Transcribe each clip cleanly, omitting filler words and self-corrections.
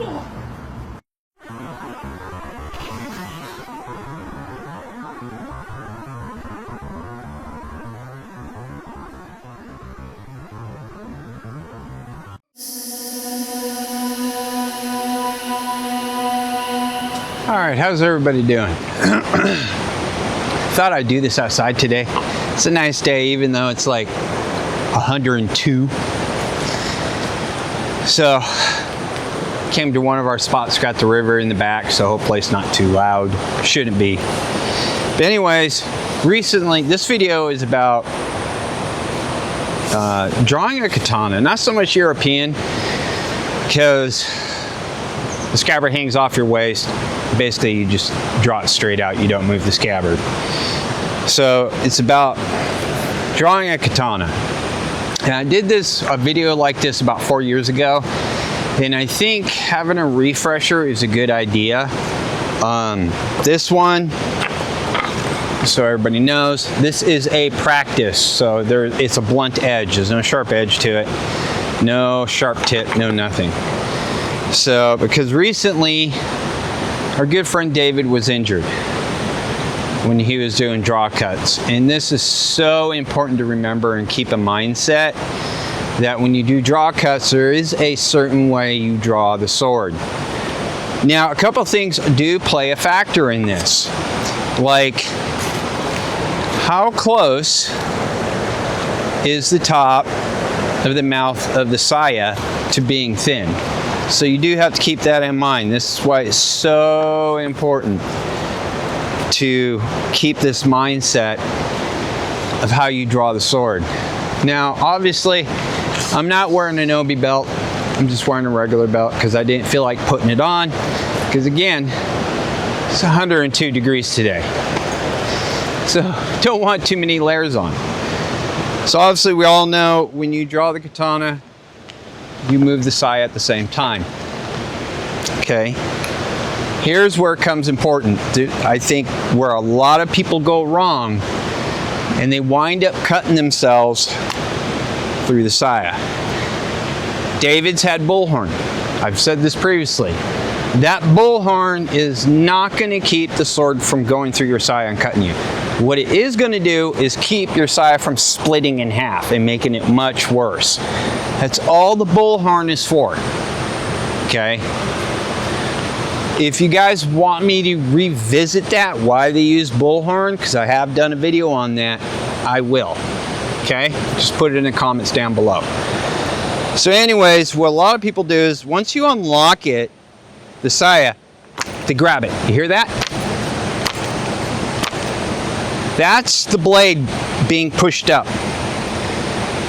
All right, how's everybody doing? Thought I'd do this outside today. It's a nice day, even though it's like 102. So, came to one of our spots, got the river in the back, so hopefully it's not too loud. Shouldn't be. But anyways, recently, this video is about drawing a katana. Not so much European, because the scabbard hangs off your waist. Basically, you just draw it straight out. You don't move the scabbard. So it's about drawing a katana. And I did a video like this about 4 years ago. And I think having a refresher is a good idea. This one, so everybody knows, this is a practice. So it's a blunt edge. There's no sharp edge to it. No sharp tip, no nothing. So, because recently, our good friend David was injured when he was doing draw cuts. And this is so important to remember and keep in mindset that when you do draw cuts, there is a certain way you draw the sword. Now, a couple things do play a factor in this. Like, how close is the top of the mouth of the saya to being thin? So you do have to keep that in mind. This is why it's so important to keep this mindset of how you draw the sword. Now, obviously, I'm not wearing an Obi belt. I'm just wearing a regular belt because I didn't feel like putting it on. Because again, it's 102 degrees today. So don't want too many layers on. So obviously we all know when you draw the katana, you move the saya at the same time. Okay, here's where it comes important. I think where a lot of people go wrong, and they wind up cutting themselves through the saya. David's had bullhorn. I've said this previously. That bullhorn is not going to keep the sword from going through your saya and cutting you. What it is going to do is keep your saya from splitting in half and making it much worse. That's all the bullhorn is for. Okay? If you guys want me to revisit that, why they use bullhorn, because I have done a video on that, I will. Okay? Just put it in the comments down below. So anyways, what a lot of people do is once you unlock it, the saya, they grab it. You hear that? That's the blade being pushed up.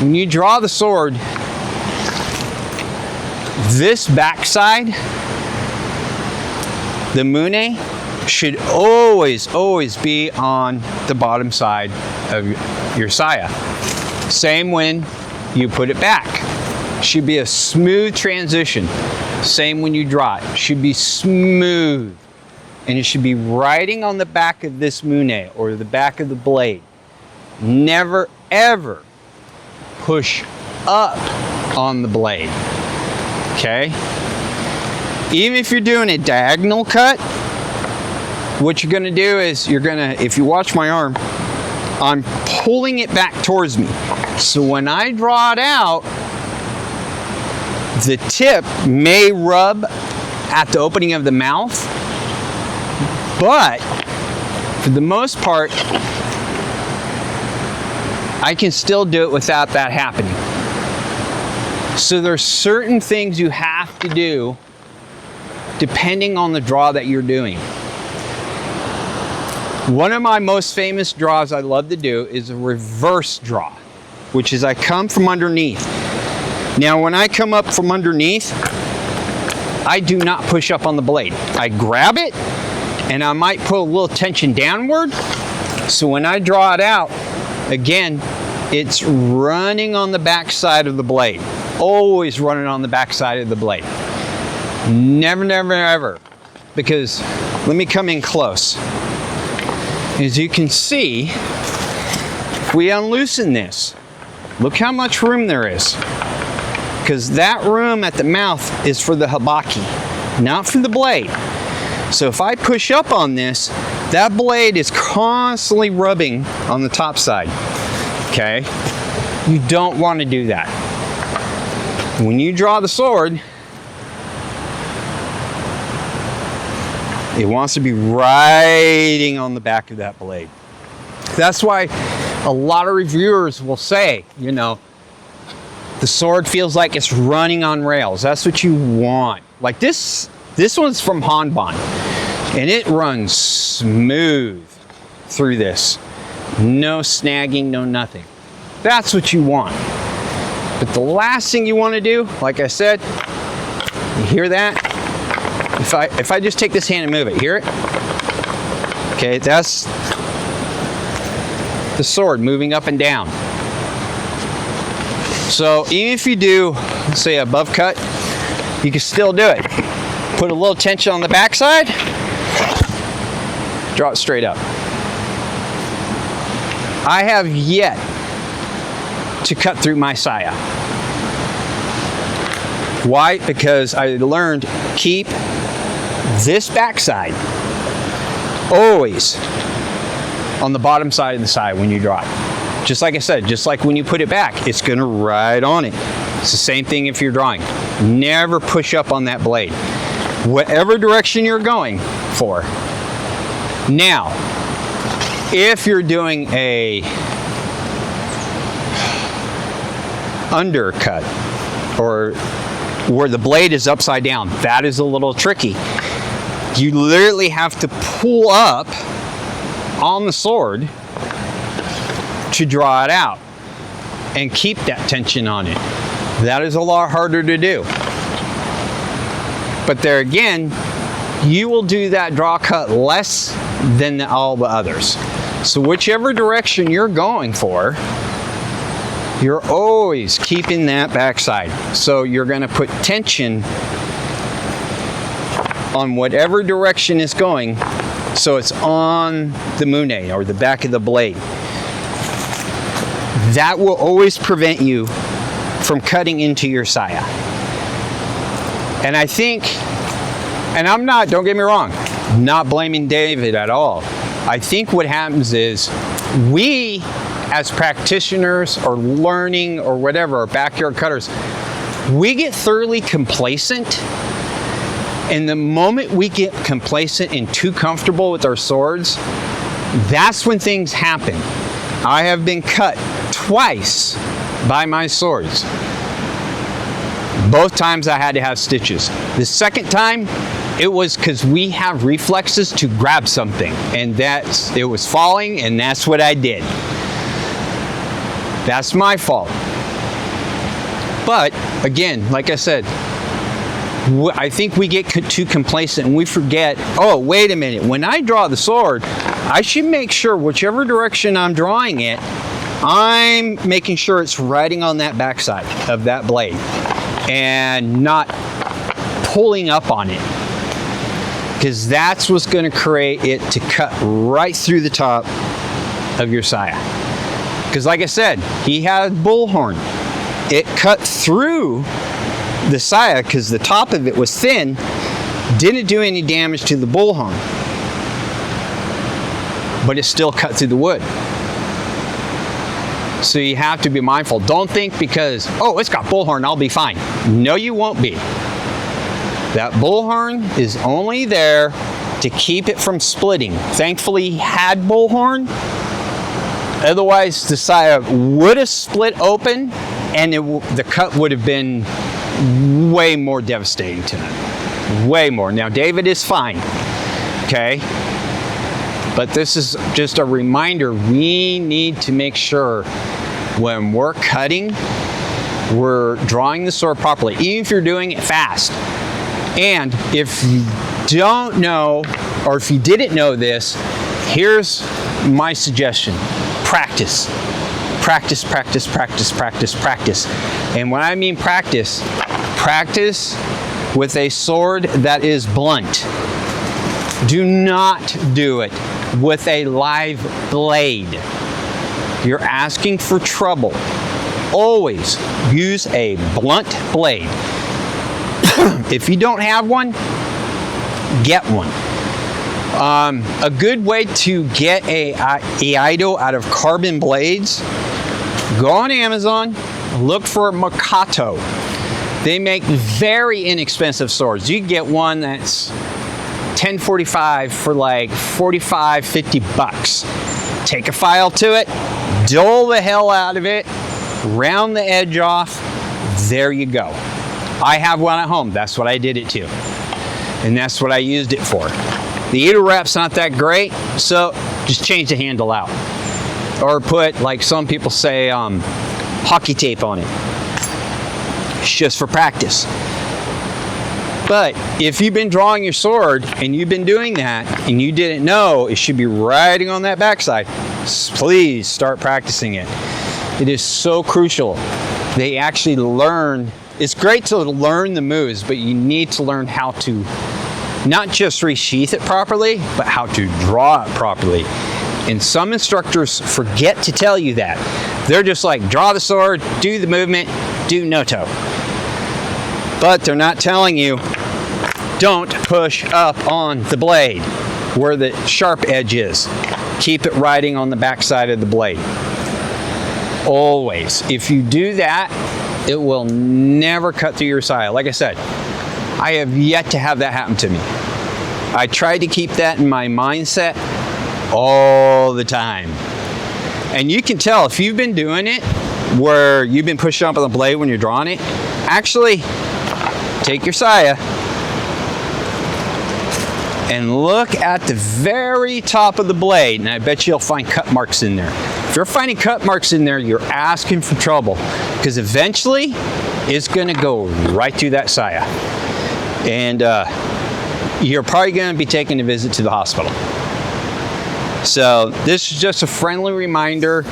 When you draw the sword, this backside, the mune, should always be on the bottom side of your saya. Same when you put it back. Should be a smooth transition. Same when you draw it. Should be smooth. And it should be riding on the back of this mune or the back of the blade. Never ever push up on the blade. Okay? Even if you're doing a diagonal cut, what you're gonna do is if you watch my arm, I'm pulling it back towards me. So when I draw it out, the tip may rub at the opening of the mouth, but for the most part, I can still do it without that happening. So there's certain things you have to do depending on the draw that you're doing. One of my most famous draws I love to do is a reverse draw, which is I come from underneath. Now when I come up from underneath, I do not push up on the blade. I grab it and I might put a little tension downward. So when I draw it out, again, it's running on the back side of the blade. Always running on the back side of the blade. Never, never, ever. Because, let me come in close. As you can see, if we unloosen this, look how much room there is. Because that room at the mouth is for the habaki. not from the blade. So if I push up on this, that blade is constantly rubbing on the top side, okay? You don't want to do that. When you draw the sword, it wants to be riding on the back of that blade. That's why a lot of reviewers will say, you know, the sword feels like it's running on rails. That's what you want. Like this one's from Hanban, and it runs smooth through this. No snagging, no nothing. That's what you want. But the last thing you want to do, like I said, you hear that? If I just take this hand and move it, hear it? Okay, that's the sword moving up and down. So even if you do, let's say, above cut, you can still do it. Put a little tension on the backside, draw it straight up. I have yet to cut through my saya. Why? Because I learned keep this backside always on the bottom side of the side when you draw it. Just like I said, just like when you put it back, it's going to ride on it. It's the same thing if you're drawing. Never push up on that blade. Whatever direction you're going for. Now, if you're doing a undercut or where the blade is upside down, that is a little tricky. You literally have to pull up on the sword to draw it out and keep that tension on it. That is a lot harder to do. But there again, you will do that draw cut less than all the others. So whichever direction you're going for, you're always keeping that backside. So you're going to put tension on whatever direction it's going, so it's on the mune or the back of the blade. That will always prevent you from cutting into your saya. And I think, and I'm not, don't get me wrong, not blaming David at all. I think what happens is we, as practitioners or learning or whatever, or backyard cutters, we get thoroughly complacent. And the moment we get complacent and too comfortable with our swords, that's when things happen. I have been cut twice by my swords. Both times I had to have stitches. The second time, it was because we have reflexes to grab something, and it was falling, and that's what I did. That's my fault. But again, like I said, I think we get too complacent and we forget, oh, wait a minute, when I draw the sword, I should make sure whichever direction I'm drawing it, I'm making sure it's riding on that backside of that blade and not pulling up on it, because that's what's going to create it to cut right through the top of your saya. Because like I said, he had bullhorn. It cut through the saya because the top of it was thin, didn't do any damage to the bullhorn, but it still cut through the wood. So you have to be mindful. Don't think because, oh, it's got bullhorn, I'll be fine. No, you won't be. That bullhorn is only there to keep it from splitting. Thankfully, he had bullhorn. Otherwise, the saya would have split open, and the cut would have been way more devastating to him. Way more. Now, David is fine, okay? But this is just a reminder. We need to make sure when we're cutting, we're drawing the sword properly, even if you're doing it fast. And if you don't know, or if you didn't know this, here's my suggestion. Practice. Practice, practice, practice, practice, practice. And when I mean practice, practice with a sword that is blunt. Do not do it with a live blade. You're asking for trouble. Always use a blunt blade. If you don't have one, get one. A good way to get a idol out of carbon blades, go on Amazon, look for Makato. They make very inexpensive swords. You can get one that's 1045 for like 45, 50 bucks. Take a file to it, dull the hell out of it, round the edge off, there you go. I have one at home, that's what I did it to. And that's what I used it for. The needle wrap's not that great, so just change the handle out. Or put, like some people say, hockey tape on it. It's just for practice. But if you've been drawing your sword and you've been doing that and you didn't know it should be riding on that backside, please start practicing it. It is so crucial. They actually learn. It's great to learn the moves, but you need to learn how to not just resheath it properly, but how to draw it properly. And some instructors forget to tell you that. They're just like, draw the sword, do the movement, do no-toe. But they're not telling you, don't push up on the blade where the sharp edge is. Keep it riding on the back side of the blade. Always. If you do that, it will never cut through your saya. Like I said, I have yet to have that happen to me. I try to keep that in my mindset all the time. And you can tell if you've been doing it where you've been pushing up on the blade when you're drawing it, actually take your saya and look at the very top of the blade, and I bet you'll find cut marks in there. If you're finding cut marks in there, you're asking for trouble, because eventually it's gonna go right through that saya. And you're probably gonna be taking a visit to the hospital. So this is just a friendly reminder.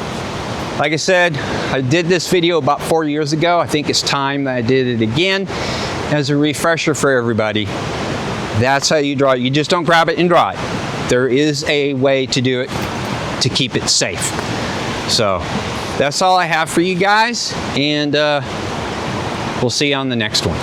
Like I said, I did this video about 4 years ago. I think it's time that I did it again as a refresher for everybody. That's how you draw it. You just don't grab it and draw it. There is a way to do it to keep it safe. So that's all I have for you guys, and we'll see you on the next one.